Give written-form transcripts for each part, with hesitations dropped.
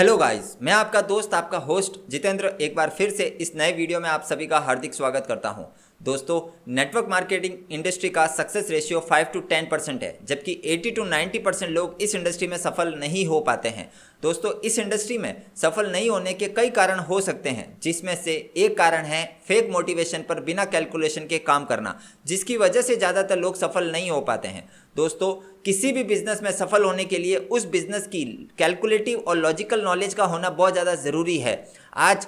Hello guys, मैं आपका दोस्त आपका होस्ट जितेंद्र एक बार फिर से इस नए वीडियो में आप सभी का हार्दिक स्वागत करता हूं। दोस्तों, नेटवर्क मार्केटिंग इंडस्ट्री का सक्सेस रेशियो 5 to 10% है, जबकि 80 to 90% लोग इस इंडस्ट्री में सफल नहीं हो पाते हैं। दोस्तों, इस इंडस्ट्री में सफल नहीं होने के कई कारण हो सकते हैं, जिसमें से एक कारण है फेक मोटिवेशन पर बिना कैलकुलेशन के काम करना, जिसकी वजह से ज़्यादातर लोग सफल नहीं हो पाते हैं। दोस्तों, किसी भी बिजनेस में सफल होने के लिए उस बिजनेस की कैलकुलेटिव और लॉजिकल नॉलेज का होना बहुत ज़्यादा ज़रूरी है। आज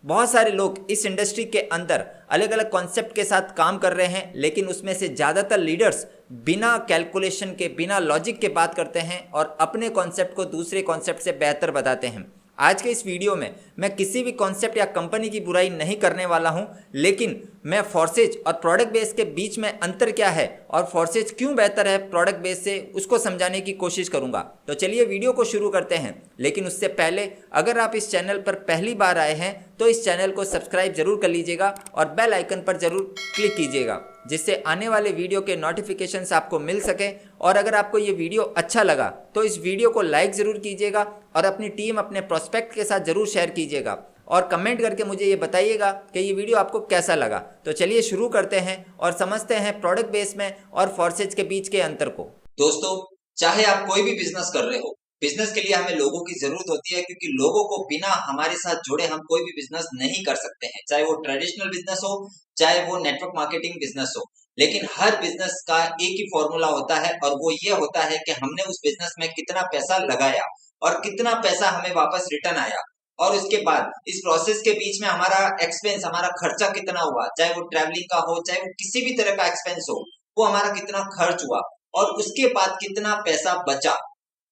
बहुत सारे लोग इस इंडस्ट्री के अंदर अलग अलग कॉन्सेप्ट के साथ काम कर रहे हैं, लेकिन उसमें से ज़्यादातर लीडर्स बिना कैलकुलेशन के बिना लॉजिक के बात करते हैं और अपने कॉन्सेप्ट को दूसरे कॉन्सेप्ट से बेहतर बताते हैं। आज के इस वीडियो में मैं किसी भी कॉन्सेप्ट या कंपनी की बुराई नहीं करने वाला हूं, लेकिन मैं फोर्सेज और प्रोडक्ट बेस के बीच में अंतर क्या है और फोर्सेज क्यों बेहतर है प्रोडक्ट बेस से, उसको समझाने की कोशिश करूंगा। तो चलिए वीडियो को शुरू करते हैं। लेकिन उससे पहले अगर आप इस चैनल पर पहली बार आए हैं तो इस चैनल को सब्सक्राइब जरूर कर लीजिएगा और बेल आइकन पर जरूर क्लिक कीजिएगा, जिससे आने वाले वीडियो के नोटिफिकेशंस आपको मिल सके। और अगर आपको ये वीडियो अच्छा लगा तो इस वीडियो को लाइक ज़रूर कीजिएगा और अपनी टीम अपने प्रोस्पेक्ट के साथ ज़रूर शेयर कीजिएगा और कमेंट करके मुझे ये बताइएगा कि ये वीडियो आपको कैसा लगा। तो चलिए शुरू करते हैं और समझते हैं प्रोडक्ट बेस में और फोर्सेज के बीच के अंतर को। दोस्तों, चाहे आप कोई भी बिजनेस कर रहे हो, बिजनेस के लिए हमें लोगों की जरूरत होती है, क्योंकि लोगों को बिना हमारे साथ जुड़े हम कोई भी बिजनेस नहीं कर सकते हैं। चाहे वो ट्रेडिशनल बिजनेस हो, चाहे वो नेटवर्क मार्केटिंग बिजनेस हो, लेकिन हर बिजनेस का एक ही फॉर्मूला होता है और वो ये होता है कि हमने उस बिजनेस में कितना पैसा लगाया और कितना पैसा हमें वापस रिटर्न आया। और उसके बाद इस प्रोसेस के बीच में हमारा एक्सपेंस, हमारा खर्चा कितना हुआ, चाहे वो ट्रैवलिंग का हो, चाहे वो किसी भी तरह का एक्सपेंस हो, वो हमारा कितना खर्च हुआ और उसके बाद कितना पैसा बचा।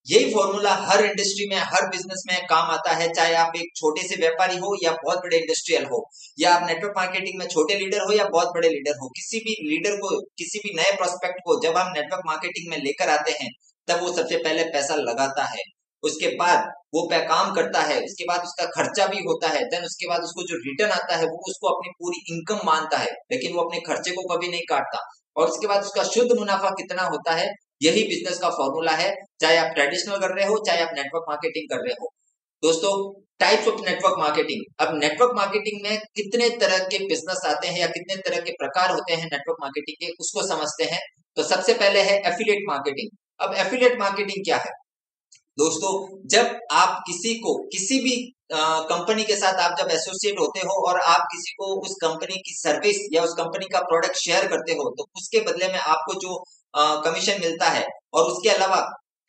यही फॉर्मूला हर इंडस्ट्री में, हर बिजनेस में काम आता है। चाहे आप एक छोटे से व्यापारी हो या बहुत बड़े इंडस्ट्रियल हो, या आप नेटवर्क मार्केटिंग में छोटे लीडर हो या बहुत बड़े लीडर हो, किसी भी लीडर को, किसी भी नए प्रोस्पेक्ट को जब हम नेटवर्क मार्केटिंग में लेकर आते हैं, तब वो सबसे पहले पैसा लगाता है, उसके बाद वो काम करता है, उसके बाद उसका खर्चा भी होता है, देन उसके बाद उसको जो रिटर्न आता है वो उसको अपनी पूरी इनकम मानता है, लेकिन वो अपने खर्चे को कभी नहीं काटता। और उसके बाद उसका शुद्ध मुनाफा कितना होता है, यही बिजनेस का फॉर्मूला है, चाहे आप ट्रेडिशनल कर रहे हो, चाहे आप नेटवर्क मार्केटिंग कर रहे हो। दोस्तों, टाइप्स ऑफ नेटवर्क मार्केटिंग। अब नेटवर्क मार्केटिंग में कितने तरह के बिजनेस आते हैं या कितने तरह के प्रकार होते हैं नेटवर्क मार्केटिंग के, उसको समझते हैं। तो सबसे पहले है एफिलिएट मार्केटिंग। अब एफिलिएट मार्केटिंग क्या है? दोस्तों, जब आप किसी को, किसी भी कंपनी के साथ आप जब एसोसिएट होते हो और आप किसी को उस कंपनी की सर्विस या उस कंपनी का प्रोडक्ट शेयर करते हो, तो उसके बदले में आपको जो कमीशन मिलता है, और उसके अलावा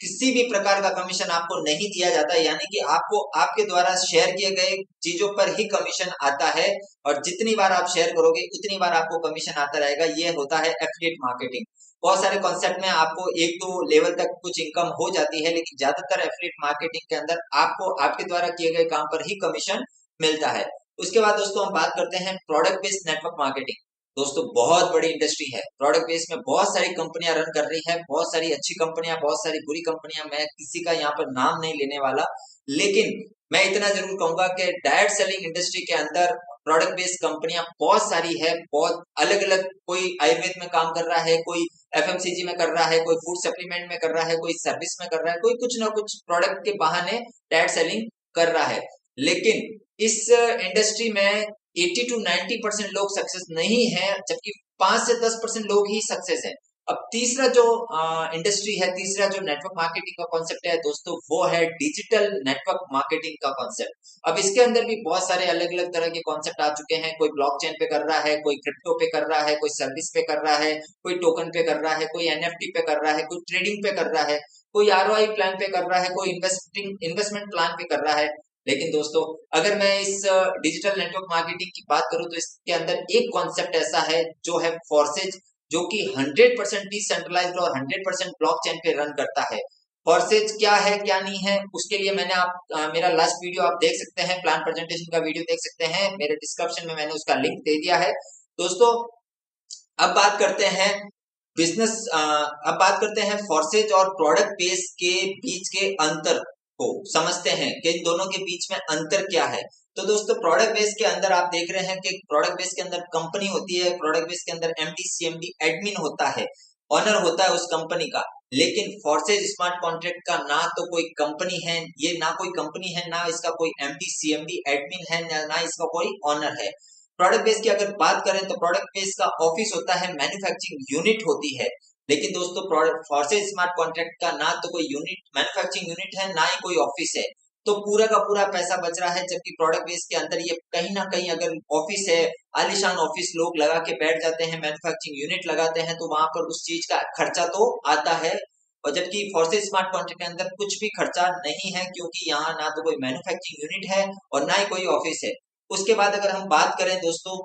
किसी भी प्रकार का कमीशन आपको नहीं दिया जाता, यानी कि आपको आपके द्वारा शेयर किए गए चीजों पर ही कमीशन आता है, और जितनी बार आप शेयर करोगे उतनी बार आपको कमीशन आता रहेगा। ये होता है एफिलिएट मार्केटिंग। बहुत सारे कॉन्सेप्ट में आपको एक दो लेवल तक कुछ इनकम हो जाती है, लेकिन ज्यादातर एफिलिएट मार्केटिंग के अंदर आपको आपके द्वारा किए गए काम पर ही कमीशन मिलता है। उसके बाद दोस्तों हम बात करते हैं प्रोडक्ट बेस्ड नेटवर्क मार्केटिंग। दोस्तों, बहुत बड़ी इंडस्ट्री है प्रोडक्ट बेस में, बहुत सारी कंपनियां रन कर रही है, बहुत सारी अच्छी कंपनियां, बहुत सारी बुरी कंपनियां। मैं किसी का यहाँ पर नाम नहीं लेने वाला, लेकिन मैं इतना जरूर कहूंगा कि डायरेक्ट सेलिंग इंडस्ट्री के अंदर प्रोडक्ट बेस्ड कंपनियां बहुत सारी है, बहुत अलग अलग। कोई आयुर्वेद में काम कर रहा है, कोई एफएमसीजी में कर रहा है, कोई फूड सप्लीमेंट में कर रहा है, कोई सर्विस में कर रहा है, कोई कुछ ना कुछ प्रोडक्ट के बहाने डायरेक्ट सेलिंग कर रहा है। लेकिन इस इंडस्ट्री में 80 to 90% लोग सक्सेस नहीं है, जबकि 5 से 10% लोग ही सक्सेस है। अब तीसरा जो इंडस्ट्री है, तीसरा जो नेटवर्क मार्केटिंग का कॉन्सेप्ट है दोस्तों, वो है डिजिटल नेटवर्क मार्केटिंग का कॉन्सेप्ट। अब इसके अंदर भी बहुत सारे अलग अलग तरह के कॉन्सेप्ट आ चुके हैं। कोई ब्लॉकचेन पे कर रहा है, कोई क्रिप्टो पे कर रहा है, कोई सर्विस पे कर रहा है, कोई टोकन पे कर रहा है, कोई एनएफटी पे कर रहा है, कोई ट्रेडिंग पे कर रहा है, कोई आरओआई प्लान पे कर रहा है, कोई इन्वेस्टमेंट प्लान पे कर रहा है। लेकिन दोस्तों, अगर मैं इस डिजिटल नेटवर्क मार्केटिंग की बात करूं, तो इसके अंदर एक कॉन्सेप्ट ऐसा है जो है फोर्सेज, जो कि 100% डिसेंट्रलाइज्ड और 100% ब्लॉकचेन पे रन करता है। फोर्सेज क्या है, क्या नहीं है, उसके लिए मैंने मेरा लास्ट वीडियो आप देख सकते हैं, प्लान प्रेजेंटेशन का वीडियो देख सकते हैं, मेरे डिस्क्रिप्शन में मैंने उसका लिंक दे दिया है। दोस्तों, अब बात करते हैं बिजनेस, अब बात करते हैं फोर्सेज और प्रोडक्ट बेस के बीच के अंतर को समझते हैं कि इन दोनों के बीच में अंतर क्या है। तो दोस्तों, प्रोडक्ट बेस के अंदर आप देख रहे हैं कि प्रोडक्ट बेस के अंदर कंपनी होती है, प्रोडक्ट बेस के अंदर एमडी सीएमडी एडमिन होता है, ऑनर होता है उस कंपनी का। लेकिन फोर्सेज स्मार्ट कॉन्ट्रैक्ट का ना तो कोई कंपनी है, ये ना कोई कंपनी है, ना इसका कोई एमडी सीएमडी एडमिन है, ना इसका कोई ऑनर है। प्रोडक्ट बेस की अगर बात करें तो प्रोडक्ट बेस का ऑफिस होता है, मैन्युफैक्चरिंग यूनिट होती है। लेकिन दोस्तों फोर्सेज स्मार्ट कॉन्ट्रैक्ट का ना तो कोई यूनिट मैन्युफैक्चरिंग यूनिट है, ना ही कोई ऑफिस है। तो पूरा का पूरा पैसा बच रहा है, जबकि प्रोडक्ट बेस के अंदर ये कहीं ना कहीं अगर ऑफिस है, आलीशान ऑफिस लोग लगा के बैठ जाते हैं, मैन्युफैक्चरिंग यूनिट लगाते हैं, तो वहां पर उस चीज का खर्चा तो आता है। और जबकि फोर्सेज स्मार्ट कॉन्ट्रैक्ट के अंदर कुछ भी खर्चा नहीं है, क्योंकि यहाँ ना तो कोई मैन्युफैक्चरिंग यूनिट है और ना ही कोई ऑफिस है। उसके बाद अगर हम बात करें दोस्तों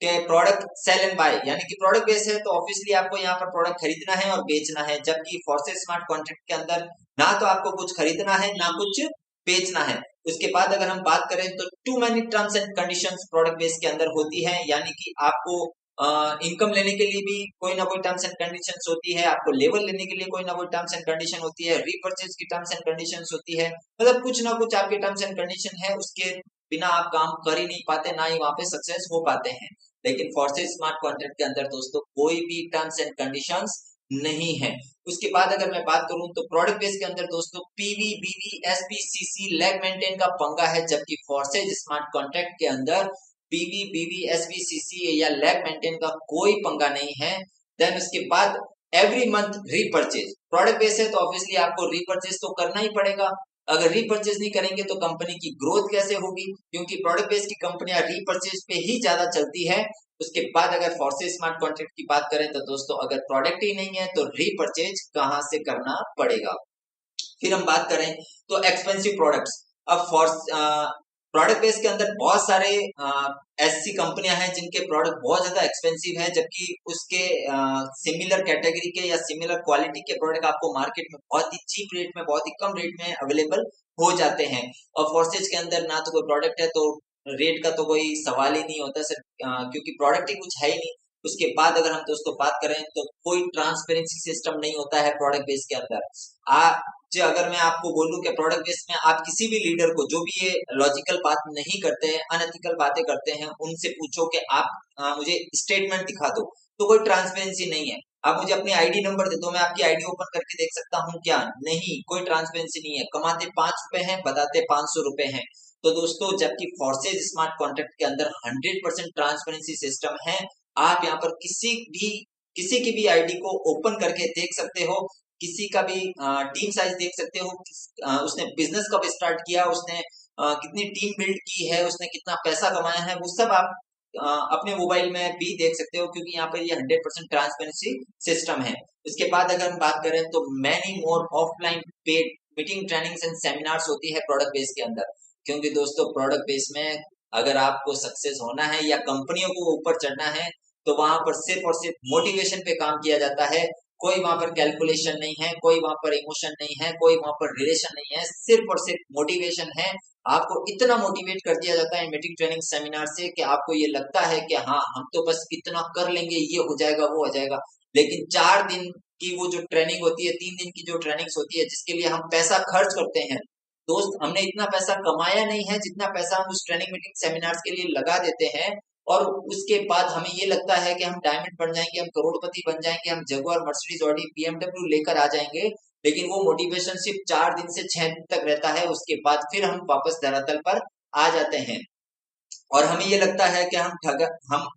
के प्रोडक्ट सेल एंड बाय, यानी कि प्रोडक्ट बेस है तो ऑब्वियसली आपको यहाँ पर प्रोडक्ट खरीदना है और बेचना है, जबकि फोर्सेज स्मार्ट कॉन्ट्रैक्ट के अंदर ना तो आपको कुछ खरीदना है, ना कुछ बेचना है। उसके बाद अगर हम बात करें तो too many terms and conditions product base के अंदर होती है, यानी कि आपको इनकम लेने के लिए भी कोई ना कोई टर्म्स एंड कंडीशंस होती है, आपको लेवल लेने के लिए कोई ना कोई टर्म्स एंड कंडीशन होती है, रीपर्चेज की टर्म्स एंड कंडीशंस होती है, मतलब कुछ ना कुछ आपके टर्म्स एंड कंडीशन है, उसके बिना आप काम कर ही नहीं पाते, ना ही वहां पे सक्सेस हो पाते हैं। लेकिन फोर्सेज स्मार्ट कॉन्ट्रैक्ट के अंदर दोस्तों कोई भी टर्म्स एंड कंडीशंस नहीं है। उसके बाद अगर मैं बात करूं तो प्रोडक्ट बेस के अंदर दोस्तों पीवी बीवी एसपीसीसी लैग मेंटेन का पंगा है, जबकि फोर्सेज स्मार्ट कॉन्ट्रैक्ट के अंदर पीवी बीवी एसपीसीसी या लैग मेंटेन का कोई पंगा नहीं है। देन उसके बाद every month repurchase, product base है तो ऑब्वियसली आपको रीपर्चेज तो करना ही पड़ेगा। अगर रीपर्चेज नहीं करेंगे तो कंपनी की ग्रोथ कैसे होगी, क्योंकि प्रोडक्ट बेस की कंपनियां रीपर्चेज पे ही ज्यादा चलती है। उसके बाद अगर फोर्सेज स्मार्ट कॉन्ट्रैक्ट की बात करें तो दोस्तों अगर प्रोडक्ट ही नहीं है तो रीपर्चेज कहां से करना पड़ेगा। फिर हम बात करें तो एक्सपेंसिव प्रोडक्ट्स। अब प्रोडक्ट बेस के अंदर बहुत सारे ऐसी कंपनियां हैं जिनके प्रोडक्ट बहुत ज्यादा एक्सपेंसिव है, जबकि उसके सिमिलर कैटेगरी के या सिमिलर क्वालिटी के प्रोडक्ट आपको मार्केट में बहुत ही चीप रेट में, बहुत ही कम रेट में अवेलेबल हो जाते हैं। और फोर्सेज के अंदर ना तो कोई प्रोडक्ट है तो रेट का तो कोई सवाल ही नहीं होता सर, क्योंकि प्रोडक्ट ही कुछ है ही नहीं। उसके बाद अगर हम दोस्तों बात करें तो कोई ट्रांसपेरेंसी सिस्टम नहीं होता है प्रोडक्ट बेस के अंदर। आज अगर मैं आपको बोलूं कि प्रोडक्ट बेस में आप किसी भी लीडर को जो भी ये लॉजिकल बात नहीं करते हैं, अनएथिकल बातें करते हैं, उनसे पूछो कि आप मुझे स्टेटमेंट दिखा दो, तो कोई ट्रांसपेरेंसी नहीं है। आप मुझे अपनी आईडी नंबर दे दो, मैं आपकी आईडी ओपन करके देख सकता हूँ क्या? नहीं, कोई ट्रांसपेरेंसी नहीं है। कमाते 5 रुपए हैं, बताते 500 रुपए हैं। तो दोस्तों जबकि फोर्सेज स्मार्ट कॉन्ट्रैक्ट के अंदर 100% ट्रांसपेरेंसी सिस्टम है। आप यहाँ पर किसी की भी आईडी को ओपन करके देख सकते हो, किसी का भी टीम साइज देख सकते हो, उसने बिजनेस कब स्टार्ट किया, उसने कितनी टीम बिल्ड की है, उसने कितना पैसा कमाया है, वो सब आप अपने मोबाइल में भी देख सकते हो, क्योंकि यहाँ पर ये 100% ट्रांसपेरेंसी सिस्टम है। उसके बाद अगर हम बात करें तो many more offline paid meeting trainings and seminars होती है प्रोडक्ट बेस के अंदर, क्योंकि दोस्तों प्रोडक्ट बेस में अगर आपको सक्सेस होना है या कंपनियों को ऊपर चढ़ना है तो वहां पर सिर्फ और सिर्फ मोटिवेशन पे काम किया जाता है। कोई वहां पर कैलकुलेशन नहीं है, कोई वहां पर इमोशन नहीं है, कोई वहां पर रिलेशन नहीं है, सिर्फ और सिर्फ मोटिवेशन है। आपको इतना मोटिवेट कर दिया जाता है मीटिंग ट्रेनिंग सेमिनार से कि आपको ये लगता है कि हाँ हम तो बस इतना कर लेंगे, ये हो जाएगा वो हो जाएगा। लेकिन 4 दिन की वो जो ट्रेनिंग होती है, 3 दिन की जो ट्रेनिंग होती है, जिसके लिए हम पैसा खर्च करते हैं दोस्त, हमने इतना पैसा कमाया नहीं है जितना पैसा हम उस ट्रेनिंग मीटिंग सेमिनार्स के लिए लगा देते हैं। और उसके बाद हमें ये लगता है कि हम डायमंड बन जाएंगे, हम करोड़पति बन जाएंगे, हम जगुआर मर्सिडीज ऑडी बीएमडब्ल्यू लेकर आ जाएंगे। लेकिन वो मोटिवेशन सिर्फ 4 दिन से 6 दिन तक रहता है, उसके बाद फिर हम वापस धरातल पर आ जाते हैं। और हमें ये लगता है कि हम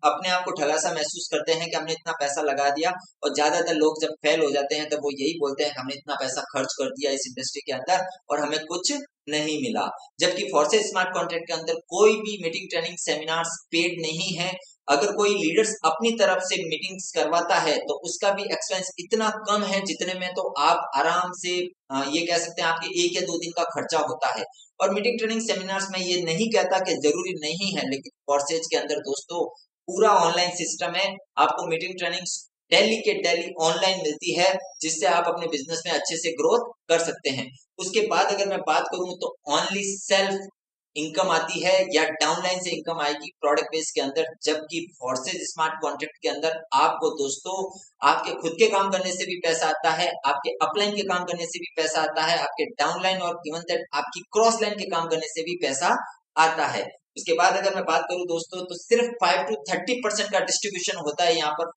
अपने आप को ठगा सा महसूस करते हैं कि हमने इतना पैसा लगा दिया। और ज्यादातर लोग जब फेल हो जाते हैं तब वो यही बोलते हैं कि हमने इतना पैसा खर्च कर दिया इस इंडस्ट्री के अंदर और हमें कुछ नहीं मिला। जबकि फोर्सेज स्मार्ट कॉन्ट्रैक्ट के अंदर कोई भी मीटिंग ट्रेनिंग सेमिनार्स पेड नहीं है। अगर कोई लीडर्स अपनी तरफ से मीटिंग्स करवाता है तो उसका भी एक्सपेंस इतना कम है जितने में तो आप आराम से ये कह सकते हैं आपके 1 या 2 दिन का खर्चा होता है। और मीटिंग ट्रेनिंग सेमिनार्स में ये नहीं कहता कि जरूरी नहीं है, लेकिन फोर्सेज के अंदर दोस्तों पूरा ऑनलाइन सिस्टम है। आपको मीटिंग ट्रेनिंग्स डेली के डेली ऑनलाइन मिलती है, जिससे आप अपने बिजनेस में अच्छे से ग्रोथ कर सकते हैं। उसके बाद अगर मैं बात करूं तो ओनली सेल्फ इनकम आती है या डाउनलाइन से इनकम आएगी प्रोडक्ट बेस के अंदर। जबकि फोर्सेज स्मार्ट कॉन्ट्रैक्ट के अंदर आपको दोस्तों आपके खुद के काम करने से भी पैसा आता है, आपके अपलाइन के काम करने से भी पैसा आता है, आपके डाउनलाइन और इवन दैट आपकी क्रॉस लाइन के काम करने से भी पैसा आता है। उसके बाद अगर मैं बात करूं दोस्तों तो सिर्फ 5 to 30% का डिस्ट्रीब्यूशन होता है यहाँ पर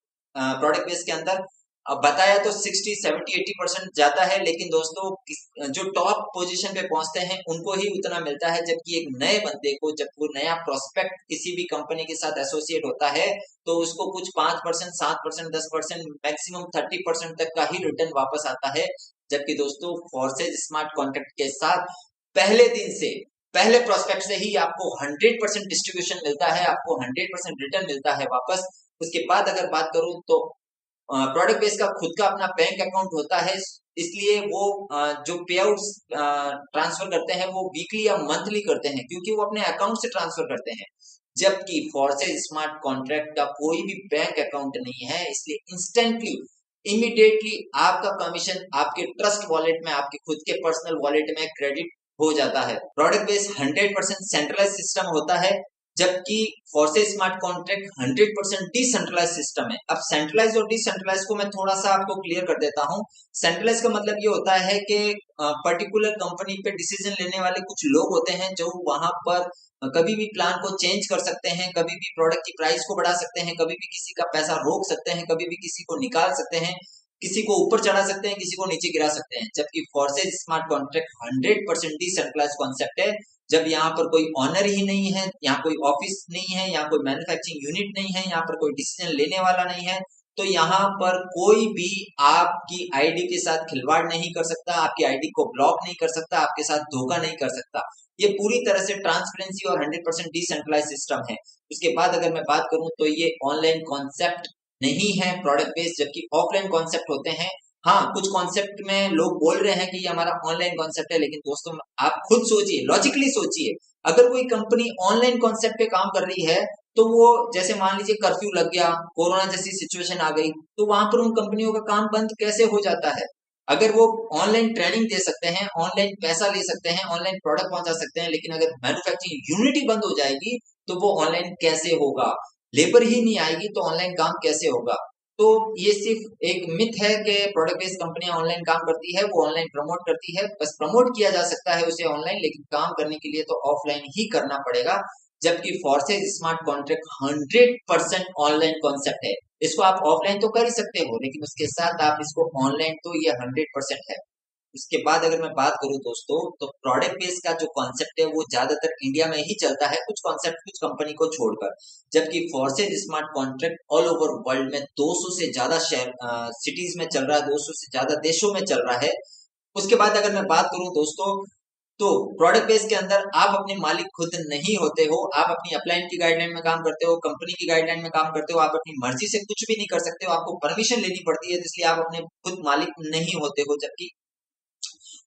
प्रोडक्ट बेस के अंदर। अब बताया तो 60, 70, 80% जाता है, लेकिन दोस्तों जो टॉप पोजीशन पे पहुंचते हैं उनको ही उतना मिलता है, जबकि एक नए बंदे को, जब वो नया प्रोस्पेक्ट किसी भी कंपनी के साथ एसोसिएट होता है तो उसको कुछ 5%, 7%, 10%, मैक्सिमम 30% तक का ही रिटर्न वापस आता है। जबकि दोस्तों फोर्सेज स्मार्ट कॉन्ट्रैक्ट के साथ पहले दिन से, पहले प्रोस्पेक्ट से ही आपको 100% डिस्ट्रीब्यूशन मिलता है, आपको 100% रिटर्न मिलता है वापस। उसके बाद अगर बात करूं तो प्रोडक्ट बेस का खुद का अपना बैंक अकाउंट होता है, इसलिए वो जो पे आउट्स ट्रांसफर करते हैं वो वीकली या मंथली करते हैं, क्योंकि वो अपने अकाउंट से ट्रांसफर करते हैं। जबकि फोर्सेज स्मार्ट कॉन्ट्रैक्ट का कोई भी बैंक अकाउंट नहीं है, इसलिए इंस्टेंटली, इमीडिएटली आपका कमीशन आपके ट्रस्ट वॉलेट में, आपके खुद के पर्सनल वॉलेट में क्रेडिट हो जाता है। प्रोडक्ट बेस 100% सेंट्रलाइज सिस्टम होता है, जबकि Forsage smart contract 100% decentralize system है। अब सेंट्रलाइज और डिसेंट्रलाइज को मैं थोड़ा सा आपको क्लियर कर देता हूं। सेंट्रलाइज का मतलब ये होता है कि पर्टिकुलर कंपनी पे डिसीजन लेने वाले कुछ लोग होते हैं जो वहां पर कभी भी प्लान को चेंज कर सकते हैं, कभी भी प्रोडक्ट की प्राइस को बढ़ा सकते हैं, कभी भी किसी का पैसा रोक सकते हैं, कभी भी किसी को निकाल सकते हैं, किसी को ऊपर चढ़ा सकते हैं, किसी को नीचे गिरा सकते हैं। जबकि Forsage smart contract 100% decentralize concept है। जब यहाँ पर कोई ऑनर ही नहीं है, यहाँ कोई ऑफिस नहीं है, यहाँ कोई मैन्युफैक्चरिंग यूनिट नहीं है, यहाँ पर कोई डिसीजन लेने वाला नहीं है, तो यहाँ पर कोई भी आपकी आईडी के साथ खिलवाड़ नहीं कर सकता, आपकी आईडी को ब्लॉक नहीं कर सकता, आपके साथ धोखा नहीं कर सकता। ये पूरी तरह से ट्रांसपेरेंसी और 100% डिसेंट्रलाइज सिस्टम है। उसके बाद अगर मैं बात करूं तो ये ऑनलाइन कॉन्सेप्ट नहीं है प्रोडक्ट बेस्ड, जबकि ऑफलाइन कॉन्सेप्ट होते हैं। हाँ, कुछ कॉन्सेप्ट में लोग बोल रहे हैं कि ये हमारा ऑनलाइन कॉन्सेप्ट है, लेकिन दोस्तों आप खुद सोचिए, लॉजिकली सोचिए, अगर कोई कंपनी ऑनलाइन कॉन्सेप्ट पे काम कर रही है तो वो, जैसे मान लीजिए कर्फ्यू लग गया, कोरोना जैसी सिचुएशन आ गई, तो वहां पर उन कंपनियों का काम बंद कैसे हो जाता है? अगर वो ऑनलाइन ट्रेनिंग दे सकते हैं, ऑनलाइन पैसा ले सकते हैं, ऑनलाइन प्रोडक्ट पहुंचा सकते हैं, लेकिन अगर मैन्युफैक्चरिंग यूनिट ही बंद हो जाएगी तो वो ऑनलाइन कैसे होगा? लेबर ही नहीं आएगी तो ऑनलाइन काम कैसे होगा? तो ये सिर्फ एक मिथ है कि प्रोडक्ट बेस्ड कंपनियां ऑनलाइन काम करती है, वो ऑनलाइन प्रमोट करती है, बस प्रमोट किया जा सकता है उसे ऑनलाइन, लेकिन काम करने के लिए तो ऑफलाइन ही करना पड़ेगा। जबकि Forsage smart contract 100% online concept है। इसको आप ऑफलाइन तो कर ही सकते हो, लेकिन उसके साथ आप इसको ऑनलाइन, तो ये 100% है। उसके बाद अगर मैं बात करूं दोस्तों, तो प्रोडक्ट बेस्ड का जो कॉन्सेप्ट है वो ज्यादातर इंडिया में ही चलता है, कुछ कॉन्सेप्ट कुछ कंपनी को छोड़कर। जबकि Forsage smart contract all over world में 200 से ज्यादा शहर सिटीज में चल रहा है, 200 से ज्यादा देशों में चल रहा है। उसके बाद अगर मैं बात करूं दोस्तों, तो प्रोडक्ट बेस के अंदर आप अपने मालिक खुद नहीं होते हो, आप अपनी अपलाइन की गाइडलाइन में काम करते हो, कंपनी की गाइडलाइन में काम करते हो, आप अपनी मर्जी से कुछ भी नहीं कर सकते हो, आपको परमिशन लेनी पड़ती है, इसलिए आप अपने खुद मालिक नहीं होते हो। जबकि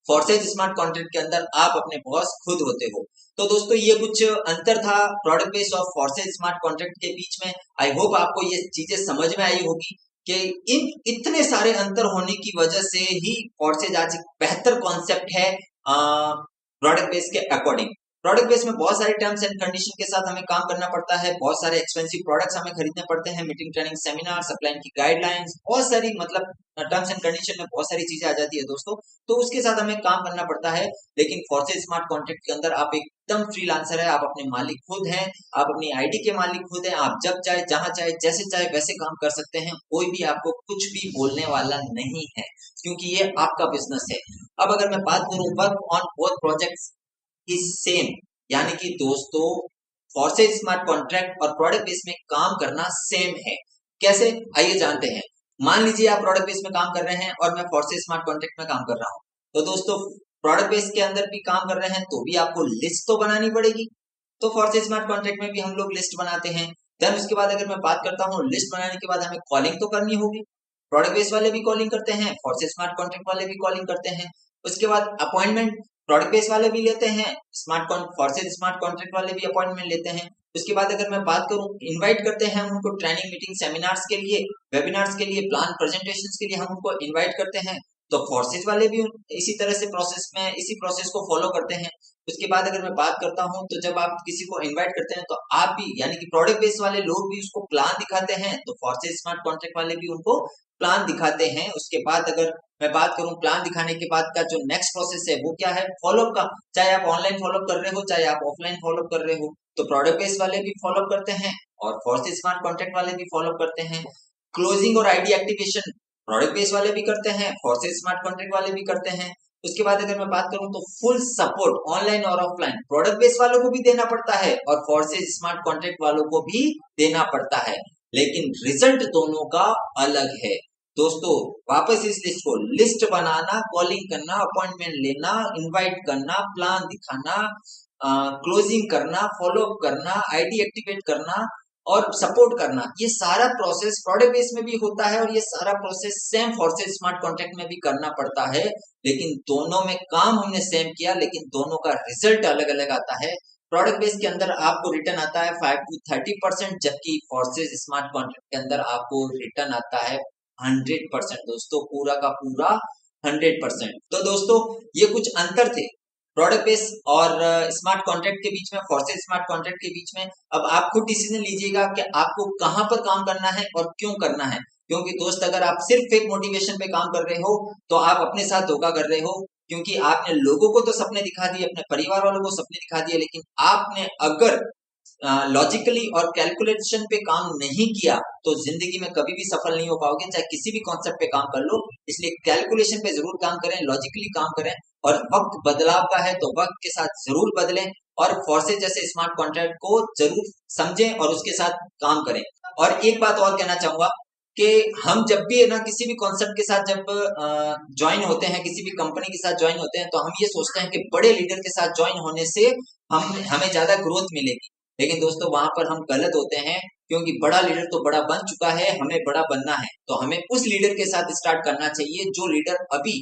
फोर्सेज स्मार्ट कॉन्ट्रैक्ट के अंदर आप अपने बॉस खुद होते हो। तो दोस्तों ये कुछ अंतर था प्रोडक्ट बेस और फोर्सेज स्मार्ट कॉन्ट्रैक्ट के बीच में। आई होप आपको ये चीजें समझ में आई होगी कि इन इतने सारे अंतर होने की वजह से ही फोर्सेज आज एक बेहतर कॉन्सेप्ट है प्रोडक्ट बेस के अकॉर्डिंग। प्रोडक्ट बेस में बहुत सारे टर्म्स एंड कंडीशन के साथ हमें काम करना पड़ता है, बहुत सारे एक्सपेंसिव प्रोडक्ट्स हमें खरीदने पड़ते हैं, मीटिंग, ट्रेनिंग, सेमिनार, सप्लाई की गाइडलाइंस, बहुत सारी, मतलब टर्म्स एंड कंडीशन में बहुत सारी चीजें आ जाती है दोस्तों, तो उसके साथ हमें काम करना पड़ता है। लेकिन फोर्सेज स्मार्ट कॉन्ट्रैक्ट के अंदर आप एकदम फ्रीलांसर है, आप अपने मालिक खुद हैं, आप अपनी आईडी के मालिक खुद हैं, आप जब चाहे, जहां चाहे, जैसे चाहे वैसे काम कर सकते हैं, कोई भी आपको कुछ भी बोलने वाला नहीं है, क्योंकि ये आपका बिजनेस है। अब अगर मैं बात करूं, work on both projects is same, यानी कि दोस्तों फोर्सेज स्मार्ट कॉन्ट्रैक्ट और प्रोडक्ट बेस में काम करना सेम है। कैसे, आइए जानते हैं। मान लीजिए आप प्रोडक्ट बेस में काम कर रहे हैं और मैं फोर्सेज स्मार्ट कॉन्ट्रैक्ट में काम कर रहा हूं, तो दोस्तों प्रोडक्ट बेस के अंदर भी काम कर रहे हैं तो भी आपको लिस्ट तो बनानी पड़ेगी, तो फोर्सेज स्मार्ट कॉन्ट्रैक्ट में भी हम लोग लिस्ट बनाते हैं। देन उसके बाद अगर मैं बात करता हूँ, लिस्ट बनाने के बाद हमें कॉलिंग तो करनी होगी, प्रोडक्ट बेस वाले भी कॉलिंग करते हैं, फोर्सेज स्मार्ट कॉन्ट्रैक्ट वाले भी कॉलिंग करते हैं। उसके बाद अपॉइंटमेंट प्रोडक्ट बेस वाले भी लेते हैं, फोर्सेज स्मार्ट कॉन्ट्रैक्ट वाले भी अपॉइंटमेंट लेते हैं। उसके बाद अगर मैं बात करूं, इनवाइट करते हैं हम उनको ट्रेनिंग, मीटिंग, सेमिनार्स के लिए, वेबिनार्स के लिए, प्लान प्रेजेंटेशंस के लिए हम उनको इनवाइट करते हैं, तो फोर्सेज वाले भी इसी तरह से प्रोसेस में, इसी प्रोसेस को फॉलो करते हैं। उसके बाद अगर मैं बात करता हूं, तो जब आप किसी को इनवाइट करते हैं तो आप भी, यानी कि प्रोडक्ट बेस वाले लोग भी उसको प्लान दिखाते हैं, तो फोर्सेज स्मार्ट कॉन्ट्रैक्ट वाले भी उनको प्लान दिखाते हैं। उसके बाद अगर मैं बात करूं, प्लान दिखाने के बाद का जो नेक्स्ट प्रोसेस है वो क्या है, फॉलोअप का। चाहे आप ऑनलाइन फॉलोअप कर रहे हो, चाहे आप ऑफलाइन फॉलोअप कर रहे हो, तो प्रोडक्ट बेस वाले भी फॉलोअप करते हैं और फोर्सेज स्मार्ट कॉन्ट्रैक्ट वाले भी फॉलोअप करते हैं। क्लोजिंग और आईडी एक्टिवेशन प्रोडक्ट बेस वाले भी करते हैं, फोर्सेज स्मार्ट कॉन्ट्रैक्ट वाले भी करते हैं। उसके बाद अगर मैं बात करूं तो फुल सपोर्ट ऑनलाइन और ऑफलाइन प्रोडक्ट बेस वालों को भी देना पड़ता है और फोर्सेज स्मार्ट कॉन्ट्रैक्ट वालों को भी देना पड़ता है, लेकिन रिजल्ट दोनों का अलग है। दोस्तों वापस इस लिस्ट को लिस्ट बनाना, कॉलिंग करना, अपॉइंटमेंट लेना, इनवाइट करना, प्लान दिखाना, क्लोजिंग करना, फॉलो अप करना, आईडी एक्टिवेट करना और सपोर्ट करना, ये सारा प्रोसेस प्रोडक्ट बेस में भी होता है और ये सारा process same forces smart contract में भी करना पड़ता है। लेकिन दोनों में काम हमने सेम किया, लेकिन दोनों का रिजल्ट अलग अलग आता है। प्रोडक्ट बेस के अंदर आपको रिटर्न आता है 5 to 30%, जबकि फोर्सेज स्मार्ट कॉन्ट्रैक्ट के अंदर आपको रिटर्न आता है 100%। दोस्तों पूरा का पूरा 100%। तो दोस्तों ये कुछ अंतर थे प्रोडक्ट बेस और स्मार्ट कॉन्ट्रैक्ट के बीच में, फोर्सेज स्मार्ट कॉन्ट्रैक्ट के बीच में। अब आप खुद डिसीजन लीजिएगा कि आपको कहां पर काम करना है और क्यों करना है, क्योंकि दोस्त अगर आप सिर्फ फेक मोटिवेशन पे काम कर रहे हो तो आप अपने साथ धोखा कर रहे हो, क्योंकि आपने लोगों को तो सपने दिखा दिए, अपने परिवार वालों को सपने दिखा दिए, लेकिन आपने अगर लॉजिकली और कैलकुलेशन पे काम नहीं किया तो जिंदगी में कभी भी सफल नहीं हो पाओगे, चाहे किसी भी कॉन्सेप्ट पे काम कर लो। इसलिए कैलकुलेशन पे जरूर काम करें, लॉजिकली काम करें, और वक्त बदलाव का है तो वक्त के साथ जरूर बदलें और फोर्सेज जैसे स्मार्ट कॉन्ट्रैक्ट को जरूर समझें और उसके साथ काम करें। और एक बात और कहना चाहूंगा कि हम जब भी है ना किसी भी कॉन्सेप्ट के साथ जब ज्वाइन होते हैं, किसी भी कंपनी के साथ ज्वाइन होते हैं, तो हम ये सोचते हैं कि बड़े लीडर के साथ ज्वाइन होने से हमें ज्यादा ग्रोथ मिलेगी, लेकिन दोस्तों वहां पर हम गलत होते हैं, क्योंकि बड़ा लीडर तो बड़ा बन चुका है, हमें बड़ा बनना है तो हमें उस लीडर के साथ स्टार्ट करना चाहिए जो लीडर अभी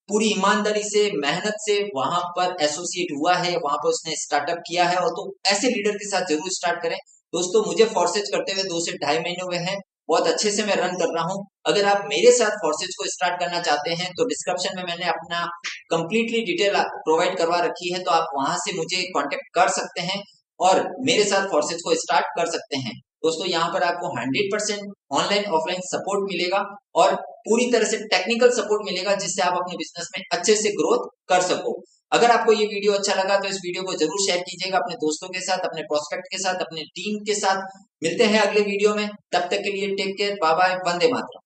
पूरी ईमानदारी से, मेहनत से वहां पर एसोसिएट हुआ है, वहां पर उसने स्टार्टअप किया है, और तो ऐसे लीडर के साथ जरूर स्टार्ट करें। दोस्तों मुझे फोर्सेज करते हुए 2 से 2.5 महीने हुए हैं, बहुत अच्छे से मैं रन कर रहा हूं। अगर आप मेरे साथ फोर्सेज को स्टार्ट करना चाहते हैं तो डिस्क्रिप्शन में मैंने अपना कंप्लीटली डिटेल प्रोवाइड करवा रखी है, तो आप वहां से मुझे कांटेक्ट कर सकते हैं और मेरे साथ फोर्सेज को स्टार्ट कर सकते हैं। दोस्तों यहाँ पर आपको 100% ऑनलाइन ऑफलाइन सपोर्ट मिलेगा और पूरी तरह से टेक्निकल सपोर्ट मिलेगा, जिससे आप अपने बिजनेस में अच्छे से ग्रोथ कर सको। अगर आपको ये वीडियो अच्छा लगा तो इस वीडियो को जरूर शेयर कीजिएगा अपने दोस्तों के साथ, अपने प्रोस्पेक्ट के साथ, अपने टीम के साथ। मिलते हैं अगले वीडियो में, तब तक के लिए take care, bye bye, Vande Mataram.